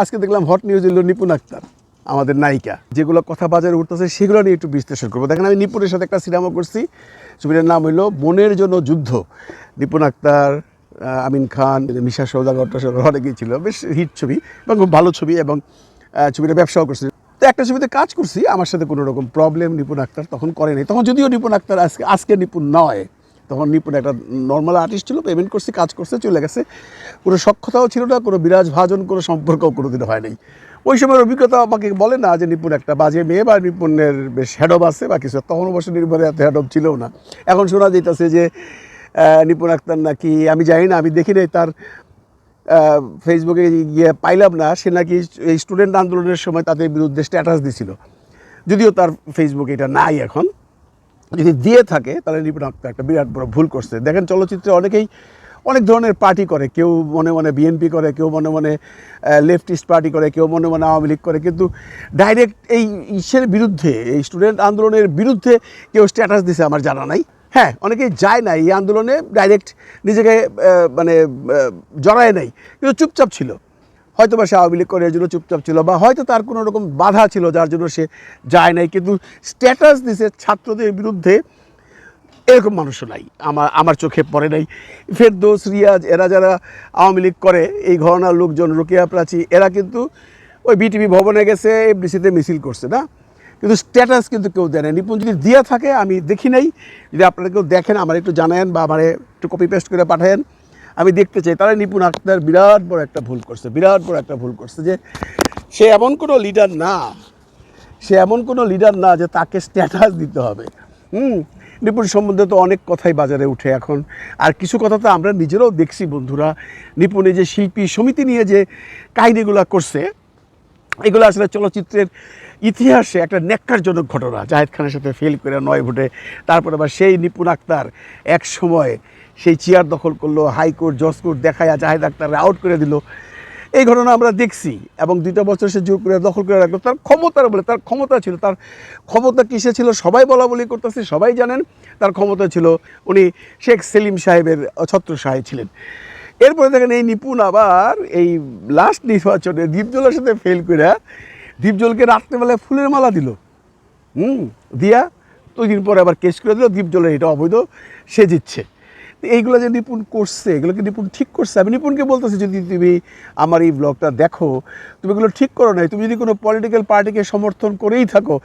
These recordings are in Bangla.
আজকে দেখলাম হট নিউজ হলো নিপুণ আক্তার, আমাদের নায়িকা, যেগুলো কথা বাজারে উঠতেছে সেগুলো নিয়ে একটু বিশ্লেষণ করবো। দেখেন, আমি নিপুণের সাথে একটা সিনেমা করছি, ছবিটার নাম হইলো বোনের জন্য যুদ্ধ। নিপুণ আক্তার, আমিন খান, মিশা সৌদাগর অনেকেই ছিল। বেশ হিট ছবি এবং খুব ভালো ছবি, এবং ছবিটা ব্যবসাও করছে। তো একটা ছবিতে কাজ করছি, আমার সাথে কোনো রকম প্রবলেম নিপুণ আক্তার তখন করে নাই। তখন যদিও নিপুণ আক্তার আজকে নিপুণ নয়, তখন নিপুণ একটা নর্মাল আর্টিস্ট ছিল, পেমেন্ট করছি, কাজ করছে, চলে গেছে। কোনো সক্ষতাও ছিল না, কোনো বিরাজ ভাজন, কোনো সম্পর্কও কোনোদিন হয় নাই। ওই সময়ের অভিজ্ঞতা আমাকে বলে না যে নিপুণ একটা বাজে মেয়ে বা নিপুণের বেশ হ্যাডব আছে বা কিছু। তখন অবশ্য নির্ভরে এত হ্যাডব ছিল না। এখন শোনা যেতেছে যে নিপুণ আক্তার নাকি, আমি জানি না, আমি দেখি নাই তার ফেসবুকে গিয়ে পাইলাম না, সে নাকি এই স্টুডেন্ট আন্দোলনের সময় তাদের বিরুদ্ধে স্ট্যাটাস দিছিল। যদিও তার ফেসবুকে এটা নাই এখন, যদি দিয়ে থাকে তাহলে নিপুণ আক্তার একটা বিরাট বড় ভুল করছে। দেখেন, চলচ্চিত্রে অনেকেই অনেক ধরনের পার্টি করে, কেউ মনে মনে বিএনপি করে, কেউ মনে মনে লেফটিস্ট পার্টি করে, কেউ মনে মনে আওয়ামী লীগ করে, কিন্তু ডাইরেক্ট এই ইসের বিরুদ্ধে, এই স্টুডেন্ট আন্দোলনের বিরুদ্ধে কেউ স্ট্যাটাস দিছে আমার জানা নাই। হ্যাঁ, অনেকেই যায় না এই আন্দোলনে, ডাইরেক্ট নিজেকে মানে জড়ায় নাই, কিন্তু চুপচাপ ছিল। হয়তো বা সে আওয়ামী লীগ করে, এর জন্য চুপচাপ ছিল, বা হয়তো তার কোনো রকম বাধা ছিল যার জন্য সে যায় নাই, কিন্তু স্ট্যাটাস দিছে ছাত্রদের বিরুদ্ধে, এরকম মানুষও নাই, আমার চোখে পড়ে নাই। ফেরদৌস, রিয়াজ, এরা যারা আওয়ামী লীগ করে, এই ঘরানার লোকজন, রোকেয়া প্রাচী, এরা কিন্তু ওই বিটিভি ভবনে গেছে, এফডিসিতে মিছিল করছে না, কিন্তু স্ট্যাটাস কিন্তু কেউ দেয় না। নিপুণ যদি দিয়ে থাকে, আমি দেখি নাই, যদি আপনারা কেউ দেখেন আমার একটু জানায়েন, বা আমার একটু কপি পেস্ট করে পাঠায়েন, আমি দেখতে চাই। তারা নিপুণ আক্তার বিরাট বড় একটা ভুল করছে, বিরাট বড় একটা ভুল করছে, যে সে এমন কোনো লিডার না, সে এমন কোনো লিডার না যে তাকে স্ট্যাটাস দিতে হবে। নিপুণ সম্বন্ধে তো অনেক কথাই বাজারে উঠে এখন, আর কিছু কথা তো আমরা নিজেরাও দেখছি বন্ধুরা। নিপুণে যে শিল্পী সমিতি নিয়ে যে কাহিনিগুলো করছে, এগুলো আসলে চলচ্চিত্রের ইতিহাসে একটা ন্যাক্কারজনক ঘটনা। জাহেদ খানের সাথে ফেল করে 9 ভোটে, তারপর আবার সেই নিপুণ আক্তার এক সময় সেই চেয়ার দখল করলো, হাইকোর্ট জজ কোর্ট দেখায় জাহেদ আক্তার আউট করে দিল। এই ঘটনা আমরা দেখছি, এবং 2টা বছর সে জোর করে দখল করে রাখলো। তার ক্ষমতার বলে, তার ক্ষমতা ছিল, তার ক্ষমতা কিসে ছিল সবাই বলা বলি করতেছে, সবাই জানেন। তার ক্ষমতা ছিল, উনি শেখ সেলিম সাহেবের ছত্রছায়ায় ছিলেন। এরপরে দেখেন, এই নিপুণ আবার এই লাস্ট নির্বাচনে দীপজলের সাথে ফেল করে দীপজলকে রাত্রেবেলায় ফুলের মালা দিল, দিয়া 2 দিন পরে আবার কেস করে দিল, দীপজলের এটা অবৈধ, সে জিতছে। এইগুলো যে নিপুণ করছে, এগুলোকে নিপুণ ঠিক করছে। আমি নিপুণকে বলতেছি, যদি তুমি আমার এই ব্লগটা দেখো, তুমি এগুলো ঠিক করো নাই। তুমি যদি কোনো পলিটিক্যাল পার্টিকে সমর্থন করেই থাকো,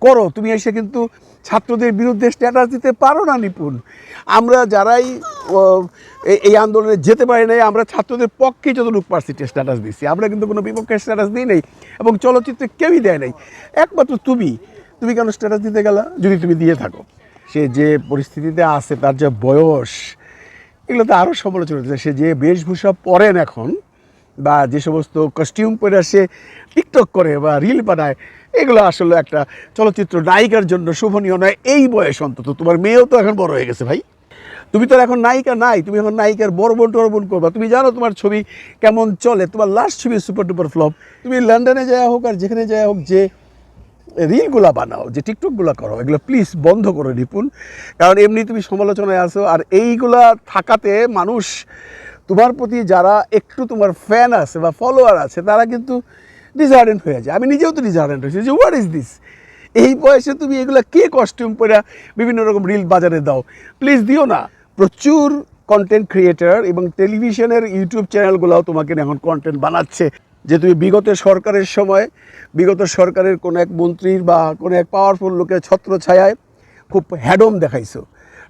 করো, তুমি এসে কিন্তু ছাত্রদের বিরুদ্ধে স্ট্যাটাস দিতে পারো না নিপুণ। আমরা যারাই এই আন্দোলনে যেতে পারি নাই, আমরা ছাত্রদের পক্ষে যতটুকু পারছি স্ট্যাটাস দিচ্ছি, আমরা কিন্তু কোনো বিপক্ষে স্ট্যাটাস দিই নাই, এবং চলচ্চিত্রে কেউই দেয় নাই। একমাত্র তুমি কেন স্ট্যাটাস দিতে গেলা? যদি তুমি দিয়ে থাকো, সে যে পরিস্থিতিতে আছে, তার যে বয়স, এগুলো তো আরও সমালোচনা হচ্ছে। সে যে বেশভূষা পরেন এখন, বা যে সমস্ত কস্টিউম পরে সে টিকটক করে বা রিল বানায়, এগুলো আসলে একটা চলচ্চিত্র নায়িকার জন্য শোভনীয় নয়, এই বয়স অন্তত। তোমার মেয়েও তো এখন বড় হয়ে গেছে ভাই, তুমি তো এখন নায়িকা নাই, তুমি এখন নায়িকার বরবন টরবন করবা। তুমি জানো তোমার ছবি কেমন চলে, তোমার লাস্ট ছবি সুপার ডুপার ফ্লপ। তুমি লন্ডনে যাওয়া হোক আর যেখানে যাওয়া হোক, যে রিলগুলো বানাও, যে টিকটকগুলো করো, এগুলো প্লিজ বন্ধ করো নিপুণ। কারণ এমনি তুমি সমালোচনায় আসো, আর এইগুলা থাকাতে মানুষ তোমার প্রতি যারা একটু তোমার ফ্যান আছে বা ফলোয়ার আছে, তারা কিন্তু ডিসহার্টেন্ড হয়ে যায়। আমি নিজেও তো ডিসহার্টেন্ড হয়েছি, যে হোয়াট ইজ দিস, এই বয়সে তুমি এগুলো কে কস্টিউম পরে বিভিন্ন রকম রিল বাজারে দাও? প্লিজ দিও না। প্রচুর কন্টেন্ট ক্রিয়েটার এবং টেলিভিশনের ইউটিউব চ্যানেলগুলোও তোমাকে এখন কন্টেন্ট বানাচ্ছে, যে তুমি বিগত সরকারের সময়, বিগত সরকারের কোনো এক মন্ত্রীর বা কোনো এক পাওয়ারফুল লোকের ছত্রছায়ায় খুব হ্যাডম দেখাইছো।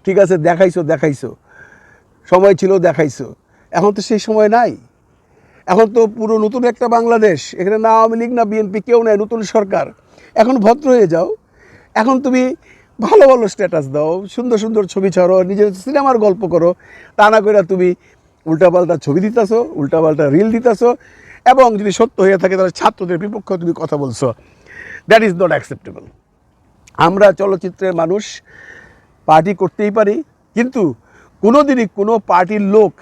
ঠিক আছে, দেখাইছো, সময় ছিল, দেখাইছো। এখন তো সেই সময় নাই। এখন তো পুরো নতুন একটা বাংলাদেশ, এখানে না আওয়ামী লীগ না বিএনপি কেউ নাই, নতুন সরকার। এখন ভদ্র হয়ে যাও। এখন তুমি ভালো ভালো স্ট্যাটাস দাও, সুন্দর সুন্দর ছবি ছাড়ো, নিজের সিনেমার গল্প করো। তা না করে তুমি উল্টাপাল্টা ছবি দিতেছো, উল্টাপাল্টা রিল দিতেছো, এবং যদি সত্য হয়ে থাকে তাহলে ছাত্রদের বিপক্ষে তুমি কথা বলছো। That is not acceptable. আমরা চলচ্চিত্রের মানুষ, পার্টি করতেই পারি, কিন্তু কোনো দিনই কোনো পার্টির লোক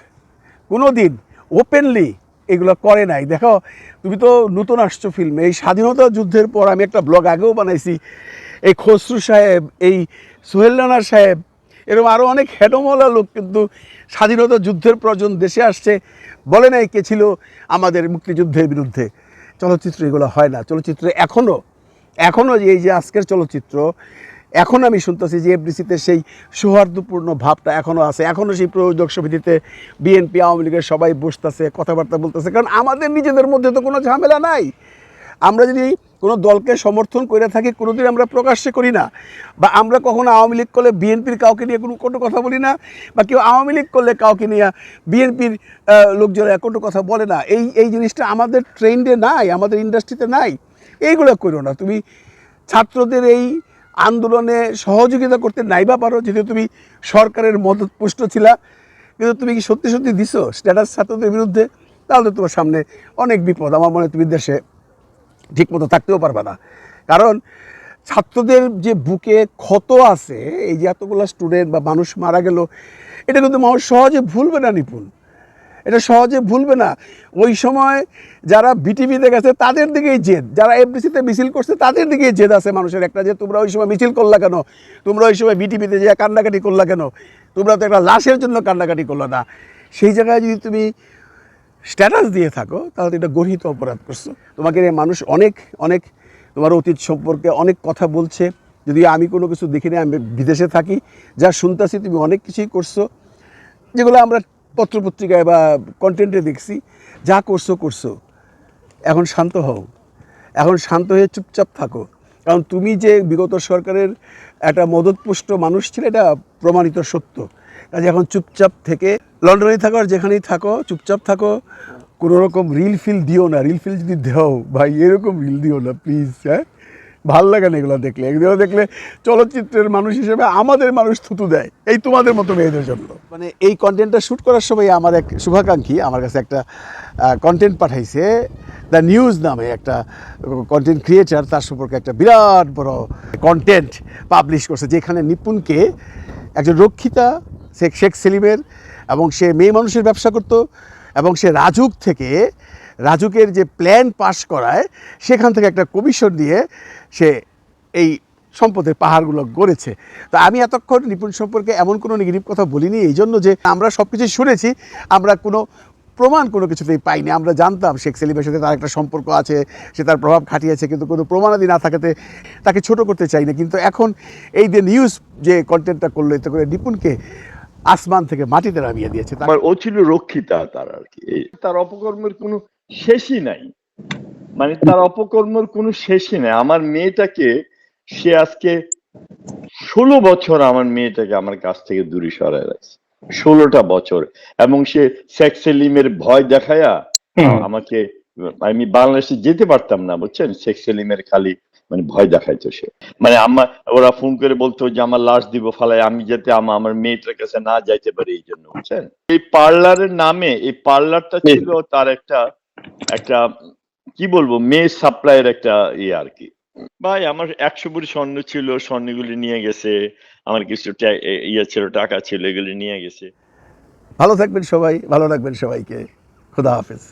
কোনো দিন ওপেনলি এগুলো করে নাই। দেখো, তুমি তো নতুন আসছো ফিল্মে, এই স্বাধীনতা যুদ্ধের পর আমি একটা ব্লগ আগেও বানাইছি, এই খসরু সাহেব, এই সোহেল রানা সাহেব, এরকম আরও অনেক হেডমওয়ালা লোক কিন্তু স্বাধীনতা যুদ্ধের পর যখন দেশে আসছে, বলে নাই কে ছিল আমাদের মুক্তিযুদ্ধের বিরুদ্ধে। চলচ্চিত্র এগুলো হয় না। চলচ্চিত্র এখনও এই যে আজকের চলচ্চিত্র, এখন আমি শুনতেছি যে এফডিসিতে সেই সৌহার্দ্যপূর্ণ ভাবটা এখনও আছে, এখনও সেই প্রযোজক সমিতিতে বিএনপি আওয়ামী লীগের সবাই বসতেছে, কথাবার্তা বলতেছে, কারণ আমাদের নিজেদের মধ্যে তো কোনো ঝামেলা নাই। আমরা যদি কোনো দলকে সমর্থন করে থাকি, কোনোদিন আমরা প্রকাশ্যে করি না, বা আমরা কখনো আওয়ামী লীগ করলে বিএনপির কাউকে নিয়ে কোনো কথা বলি না, বা কেউ আওয়ামী লীগ করলে কাউকে নিয়ে বিএনপির লোকজনের কোনো কথা বলে না। এই জিনিসটা আমাদের ট্রেন্ডে নাই, আমাদের ইন্ডাস্ট্রিতে নাই। এইগুলো করো না। তুমি ছাত্রদের এই আন্দোলনে সহযোগিতা করতে নাইবা পারো, যেহেতু তুমি সরকারের মদতপুষ্ট ছিলা, কিন্তু তুমি কি সত্যি সত্যি দিছো স্ট্যাটাস ছাত্রদের বিরুদ্ধে? তাহলে তোমার সামনে অনেক বিপদ। আমার মনে হয় তুমি দেশে ঠিকমতো থাকতেও পারবে না। কারণ ছাত্রদের যে বুকে ক্ষত আছে, এই যে এতগুলো স্টুডেন্ট বা মানুষ মারা গেল, এটা কিন্তু মানুষ সহজে ভুলবে না নিপুণ, এটা সহজে ভুলবে না। ওই সময় যারা বিটিভিতে গেছে তাদের দিকেই জেদ, যারা এফডিসিতে মিছিল করছে তাদের দিকেই জেদ আছে মানুষের একটা, যে তোমরা ওই সময় মিছিল করলা কেন, তোমরা ওই সময় বিটিভিতে যে কান্নাকাটি করলা কেন, তোমরা তো একটা লাশের জন্য কান্নাকাটি করলো না। সেই জায়গায় যদি তুমি স্ট্যাটাস দিয়ে থাকো, তাহলে এটা গর্হিত অপরাধ করছো। তোমাকে মানুষ অনেক অনেক তোমার অতীত সম্পর্কে অনেক কথা বলছে, যদি আমি কোনো কিছু দেখিনি, আমি বিদেশে থাকি, যা শুনতেছি তুমি অনেক কিছুই করছো, যেগুলো আমরা পত্রপত্রিকায় বা কন্টেন্টে দেখছি। যা করছো, এখন শান্ত হও, এখন শান্ত হয়ে চুপচাপ থাকো। কারণ তুমি যে বিগত সরকারের একটা মদতপুষ্ট মানুষ ছিলে, এটা প্রমাণিত সত্য। কাজে এখন চুপচাপ থেকে লন্ডনেই থাকো আর যেখানেই থাকো, চুপচাপ থাকো। কোনো রকম রিল ফিল দিও না। রিল ফিল যদি দেও ভাই, এরকম রিল দিও না প্লিজ। হ্যাঁ, ভাল লাগে না এগুলো দেখলে। এগুলো দেখলে চলচ্চিত্রের মানুষ হিসেবে আমাদের মানুষ থুতু দেয়, এই তোমাদের মতো মেয়েদের জন্য। মানে এই কন্টেন্টটা শ্যুট করার সময় আমার এক শুভাকাঙ্ক্ষী আমার কাছে একটা কন্টেন্ট পাঠাইছে। দ্য নিউজ নামে একটা কন্টেন্ট ক্রিয়েটার, তার সম্পর্কে একটা বিরাট বড় কন্টেন্ট পাবলিশ করছে, যেখানে নিপুণকে একজন রক্ষিতা শেখ সেলিমের, এবং সে মেয়ে মানুষের ব্যবসা করতো, এবং সে রাজুকের যে প্ল্যান পাস করায় সেখান থেকে একটা কমিশন দিয়ে সে এই সম্পদের পাহাড়গুলো গড়েছে। তো আমি এতক্ষণ নিপুণ সম্পর্কে এমন কোনো নেগেটিভ কথা বলিনি, এই জন্য যে আমরা সব কিছুই শুনেছি, আমরা কোনো প্রমাণ কোনো কিছুতেই পাইনি। আমরা জানতাম শেখ সেলিমের সাথে তার একটা সম্পর্ক আছে, সে তার প্রভাব খাটিয়েছে, কিন্তু কোনো প্রমাণাদি না থাকাতে তাকে ছোট করতে চাই না। কিন্তু এখন এই যে নিউজ যে কন্টেন্টটা করলো, এতে করে নিপুণকে আসমান থেকে মাটিতে নামিয়ে দিয়েছে। ও ছিল রক্ষিতা, তার আর কি তার অপকর্মের কোনো শেষই নাই, মানে তার অপকর্মের কোনো শেষই নাই। আমার মেয়েটাকে সে আজকে 16 বছর আমার মেয়েটাকে আমার কাছ থেকে দূরে সরায় রাখছে, 16টা বছর। এবং সে শেখ সেলিমের ভয় দেখায়া আমাকে, আমি বাংলাদেশে যেতে পারতাম না, বুঝছেন, শেখ সেলিমের খালি মানে ভয় দেখাইতো সে। মানে ওরা ফোন করে বলতো যে আমার লাশ দিব ফালায়, আমি যাতে আমার মেয়েটার কাছে না যাইতে পারি, এই জন্য, বুঝছেন। এই পার্লারের নামে, এই পার্লারটা ছিল তার একটা একটা কি বলবো, মেয়ে সাপ্লাইয়ের একটা ইয়ে আর কি। ভাই আমার 100 ভরি স্বর্ণ ছিল, স্বর্ণগুলি নিয়ে গেছে। আমার কিছু ইয়ে ছিল, টাকা ছিল, এগুলি নিয়ে গেছে। ভালো থাকবেন সবাই, ভালো রাখবেন সবাইকে। খুদা হাফেজ।